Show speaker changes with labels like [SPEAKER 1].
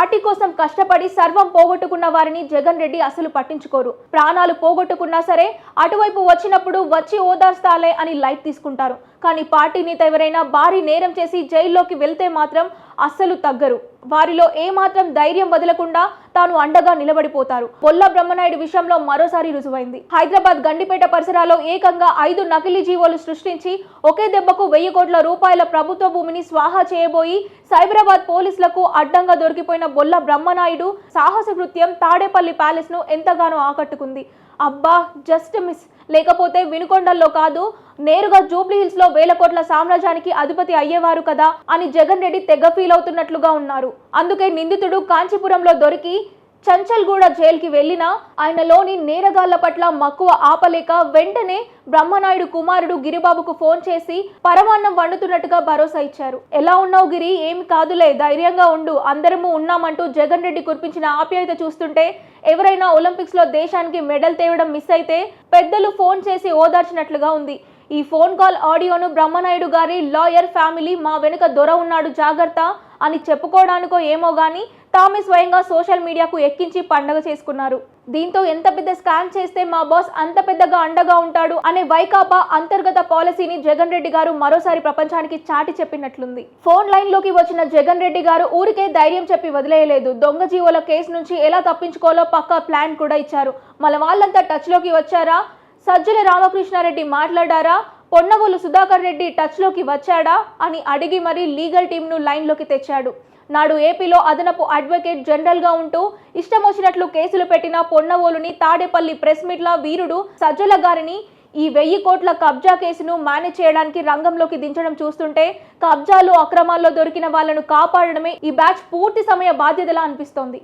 [SPEAKER 1] Party కోసం కష్టపడి సర్వం పోగొట్టుకున్న వారిని జగన్ రెడ్డి అసలు పట్టించుకోరు. ప్రాణాలు పోగొట్టుకున్నా సరే అటువైపు వచ్చినప్పుడు వచ్చి ఓదార్స్తాలే అని లైట్ తీసుకుంటారు. కానీ పార్టీ నేత ఎవరైనా భారీ నేరం చేసి జైల్లోకి వెళ్తే మాత్రం అస్సలు తగ్గరు. వారిలో ఏమాత్రం ధైర్యం వదలకుండా తాను అండగా నిలబడిపోతారు. బొల్ల బ్రహ్మనాయుడు విషయంలో మరోసారి రుజువైంది. హైదరాబాద్ గండిపేట పరిసరాల్లో ఏకంగా 5 నకిలీ జీవోలు సృష్టించి ఒకే దెబ్బకు 1000 కోట్ల రూపాయల ప్రభుత్వ భూమిని స్వాహా చేయబోయి సైబరాబాద్ పోలీసులకు అడ్డంగా దొరికిపోయిన బొల్ల బ్రహ్మనాయుడు సాహస కృత్యం తాడేపల్లి ప్యాలెస్ ను ఎంతగానో ఆకట్టుకుంది. అబ్బా, జస్ట్ మిస్. లేకపోతే వినుకొండల్లో కాదు, నేరుగా జూబ్లీ హిల్స్ లో 1000 కోట్ల సామ్రాజ్యానికి అధిపతి అయ్యేవారు కదా అని జగన్ రెడ్డి తెగ ఫీల్ అవుతున్నట్లుగా ఉన్నారు. అందుకే నిందితుడు కాంచీపురంలో దొరికి చంచల్గూడ జైలుకి వెళ్లినా ఆయనలోని నేరగాళ్ల పట్ల మక్కువ ఆపలేక వెంటనే బ్రహ్మనాయుడు కుమారుడు గిరిబాబుకు ఫోన్ చేసి పరమాన్నం వండుతున్నట్టుగా భరోసా ఇచ్చారు. ఎలా ఉన్నావు గిరి, ఏమి కాదులే, ధైర్యంగా ఉండు, అందరము ఉన్నామంటూ జగన్ రెడ్డి కురిపించిన ఆప్యాయత చూస్తుంటే ఎవరైనా ఒలింపిక్స్ లో దేశానికి మెడల్ తేవడం మిస్ అయితే పెద్దలు ఫోన్ చేసి ఓదార్చినట్లుగా ఉంది. ఈ ఫోన్ కాల్ ఆడియోను బ్రహ్మనాయుడు గారి లాయర్ ఫ్యామిలీ మా వెనుక దొర ఉన్నాడు జాగ్రత్త అని చెప్పుకోవడానికో ఏమో గానీ తామే స్వయంగా సోషల్ మీడియాకు ఎక్కించి పండగ చేసుకున్నారు. దీంతో ఎంత పెద్ద స్కామ్ చేస్తే మా బాస్ అంత పెద్దగా అండగా ఉంటాడు అనే వైకాపా అంతర్గత పాలసీని జగన్ రెడ్డి గారు మరోసారి ప్రపంచానికి చాటి చెప్పినట్లుంది. ఫోన్ లైన్ లోకి వచ్చిన జగన్ రెడ్డి గారు ఊరికే ధైర్యం చెప్పి వదిలేయలేదు. దొంగ జీవోల కేసు నుంచి ఎలా తప్పించుకోవాలో పక్కా ప్లాన్ కూడా ఇచ్చారు. మన వాళ్ళంతా టచ్ లోకి వచ్చారా? సజ్జల రామకృష్ణారెడ్డి మాట్లాడారా? పొన్నవోలు సుధాకర్ రెడ్డి టచ్ లోకి వచ్చాడా అని అడిగి మరీ లీగల్ టీంను లైన్లోకి తెచ్చాడు. నాడు ఏపీలో అదనపు అడ్వకేట్ జనరల్ గా ఉంటూ ఇష్టం వచ్చినట్లు కేసులు పెట్టిన పొన్నవోలుని తాడేపల్లి ప్రెస్ మీట్ల వీరుడు సజ్జల గారిని ఈ 1000 కోట్ల కబ్జా కేసును మేనేజ్ చేయడానికి రంగంలోకి దించడం చూస్తుంటే కబ్జాలు అక్రమాల్లో దొరికిన వాళ్లను కాపాడడమే ఈ బ్యాచ్ పూర్తి సమయ బాధ్యతలా అనిపిస్తోంది.